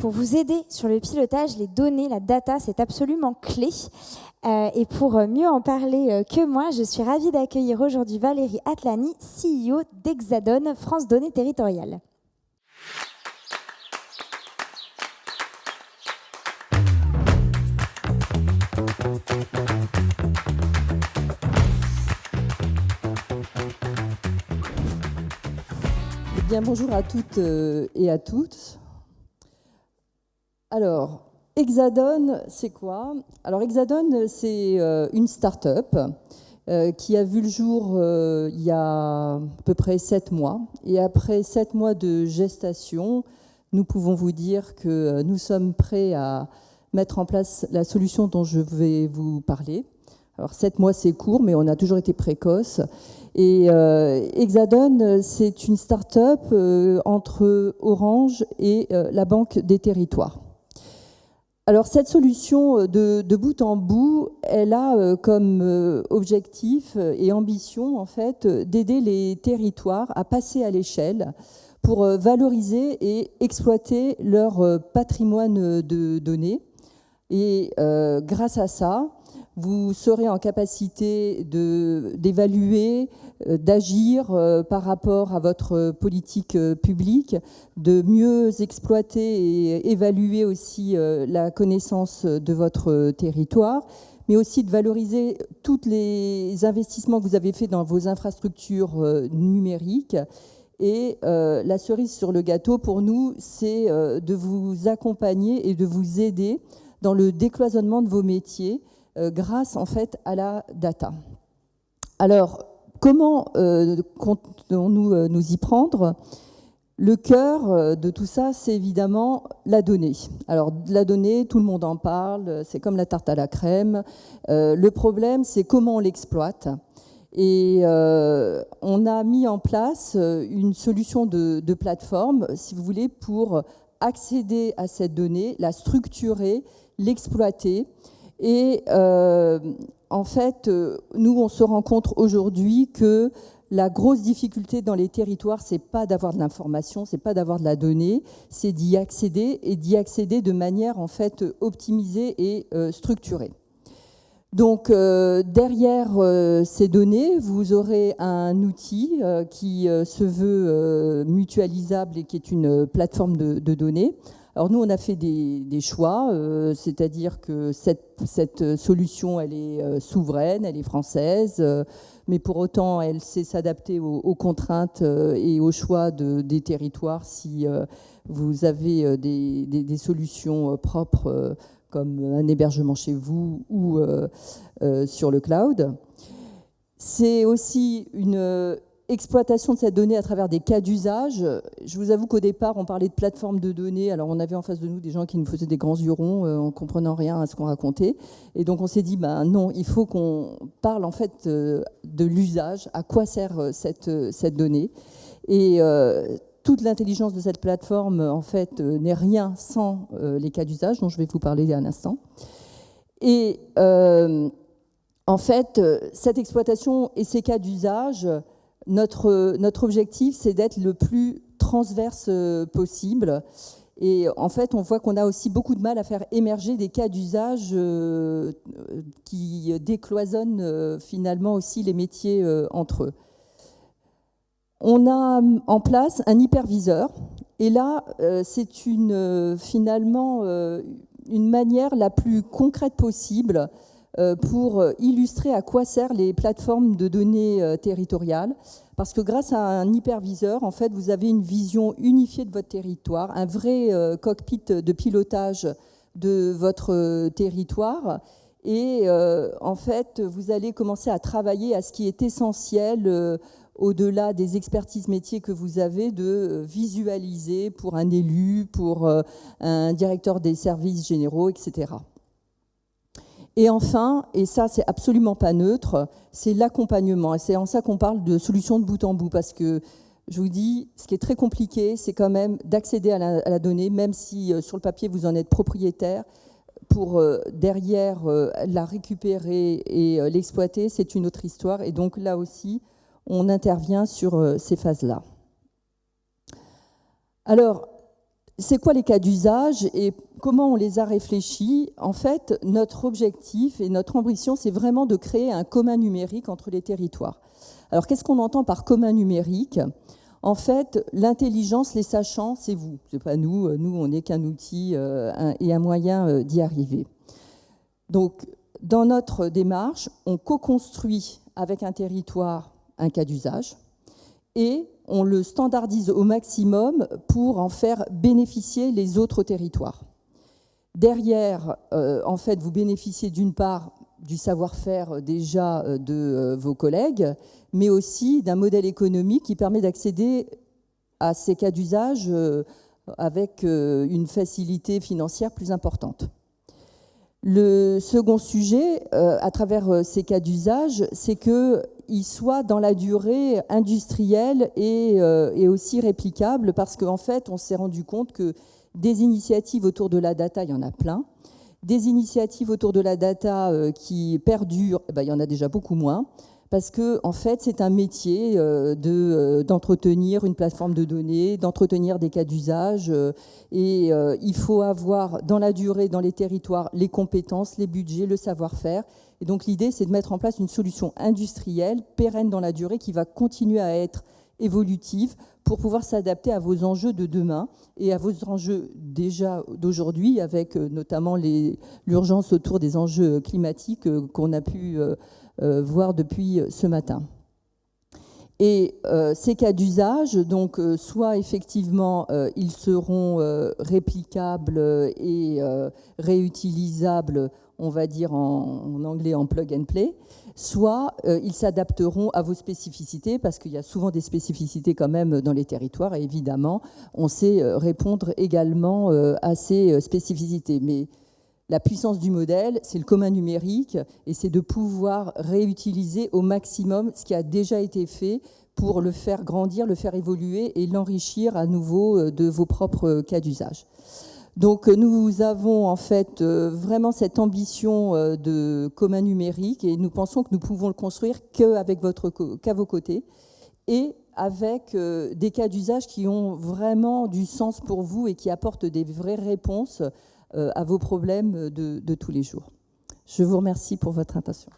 pour vous aider sur le pilotage, les données, la data, c'est absolument clé. Et pour mieux en parler que moi, je suis ravie d'accueillir aujourd'hui Valérie Atlani, CEO d'Hexadone France Données Territoriales. Bien, bonjour à toutes et à tous. Alors, Hexadone, c'est quoi? Alors, Hexadone, c'est une start-up qui a vu le jour il y a à peu près 7 mois. Et après 7 mois de gestation, nous pouvons vous dire que nous sommes prêts à mettre en place la solution dont je vais vous parler. Alors 7 mois, c'est court, mais on a toujours été précoce. Et Hexadone, c'est une start-up entre Orange et la Banque des Territoires. Alors cette solution, de bout en bout, elle a comme objectif et ambition, en fait, d'aider les territoires à passer à l'échelle pour valoriser et exploiter leur patrimoine de données. Et grâce à ça, vous serez en capacité d'évaluer, d'agir par rapport à votre politique publique, de mieux exploiter et évaluer aussi la connaissance de votre territoire, mais aussi de valoriser tous les investissements que vous avez faits dans vos infrastructures numériques. Et la cerise sur le gâteau, pour nous, c'est de vous accompagner et de vous aider dans le décloisonnement de vos métiers grâce en fait à la data. Alors, comment comptons-nous nous y prendre? Le cœur de tout ça, c'est évidemment la donnée. Alors, la donnée, tout le monde en parle, c'est comme la tarte à la crème. Le problème, c'est comment on l'exploite. Et on a mis en place une solution de plateforme, si vous voulez, pour accéder à cette donnée, la structurer, l'exploiter. Et en fait, nous, on se rend compte aujourd'hui que la grosse difficulté dans les territoires, c'est pas d'avoir de l'information, c'est pas d'avoir de la donnée, c'est d'y accéder et d'y accéder de manière en fait optimisée et structurée. Donc derrière ces données, vous aurez un outil qui se veut mutualisable et qui est une plateforme de données. Alors nous, on a fait des choix, c'est-à-dire que cette solution, elle est souveraine, elle est française, mais pour autant, elle sait s'adapter aux contraintes et aux choix des territoires si vous avez des solutions propres comme un hébergement chez vous ou sur le cloud. C'est aussi une exploitation de cette donnée à travers des cas d'usage. Je vous avoue qu'au départ, on parlait de plateforme de données. Alors, on avait en face de nous des gens qui nous faisaient des grands yeux ronds en ne comprenant rien à ce qu'on racontait. Et donc, on s'est dit, ben non, il faut qu'on parle en fait de l'usage, à quoi sert cette donnée. Et toute l'intelligence de cette plateforme, en fait, n'est rien sans les cas d'usage, dont je vais vous parler à l'instant. Et en fait, cette exploitation et ces cas d'usage, notre objectif, c'est d'être le plus transverse possible. Et en fait, on voit qu'on a aussi beaucoup de mal à faire émerger des cas d'usage qui décloisonnent finalement aussi les métiers entre eux. On a en place un hyperviseur. Et là, c'est finalement une manière la plus concrète possible pour illustrer à quoi servent les plateformes de données territoriales. Parce que grâce à un hyperviseur, en fait, vous avez une vision unifiée de votre territoire, un vrai cockpit de pilotage de votre territoire. Et en fait, vous allez commencer à travailler à ce qui est essentiel au-delà des expertises métiers que vous avez, de visualiser pour un élu, pour un directeur des services généraux, etc. Et enfin, et ça c'est absolument pas neutre, c'est l'accompagnement. Et c'est en ça qu'on parle de solution de bout en bout, parce que je vous dis, ce qui est très compliqué, c'est quand même d'accéder à la donnée, même si sur le papier vous en êtes propriétaire, pour derrière la récupérer et l'exploiter, c'est une autre histoire. Et donc là aussi, on intervient sur ces phases-là. Alors, C'est quoi les cas d'usage et comment on les a réfléchis? En fait, notre objectif et notre ambition, c'est vraiment de créer un commun numérique entre les territoires. Alors, qu'est-ce qu'on entend par commun numérique? En fait, l'intelligence, les sachants, c'est vous, c'est pas nous. Nous, on n'est qu'un outil et un moyen d'y arriver. Donc, dans notre démarche, on co-construit avec un territoire un cas d'usage et on le standardise au maximum pour en faire bénéficier les autres territoires. Derrière, en fait, vous bénéficiez d'une part du savoir-faire déjà de vos collègues, mais aussi d'un modèle économique qui permet d'accéder à ces cas d'usage avec une facilité financière plus importante. Le second sujet, à travers ces cas d'usage, c'est qu'ils soient dans la durée industrielle et aussi réplicable, parce qu'en fait, on s'est rendu compte que des initiatives autour de la data, il y en a plein. Des initiatives autour de la data qui perdurent, il y en a déjà beaucoup moins, parce que en fait, c'est un métier d'entretenir une plateforme de données, d'entretenir des cas d'usage, et il faut avoir dans la durée, dans les territoires, les compétences, les budgets, le savoir-faire. Et donc l'idée, c'est de mettre en place une solution industrielle, pérenne dans la durée, qui va continuer à être évolutive pour pouvoir s'adapter à vos enjeux de demain et à vos enjeux déjà d'aujourd'hui, avec notamment l'urgence autour des enjeux climatiques qu'on a pu voir depuis ce matin. Et ces cas d'usage, donc soit effectivement ils seront réplicables et réutilisables, on va dire en anglais en plug and play, soit ils s'adapteront à vos spécificités, parce qu'il y a souvent des spécificités quand même dans les territoires, et évidemment, on sait répondre également à ces spécificités. Mais la puissance du modèle, c'est le commun numérique, et c'est de pouvoir réutiliser au maximum ce qui a déjà été fait pour le faire grandir, le faire évoluer et l'enrichir à nouveau de vos propres cas d'usage. Donc nous avons en fait vraiment cette ambition de commun numérique, et nous pensons que nous pouvons le construire qu'à vos côtés et avec des cas d'usage qui ont vraiment du sens pour vous et qui apportent des vraies réponses à vos problèmes de tous les jours. Je vous remercie pour votre attention.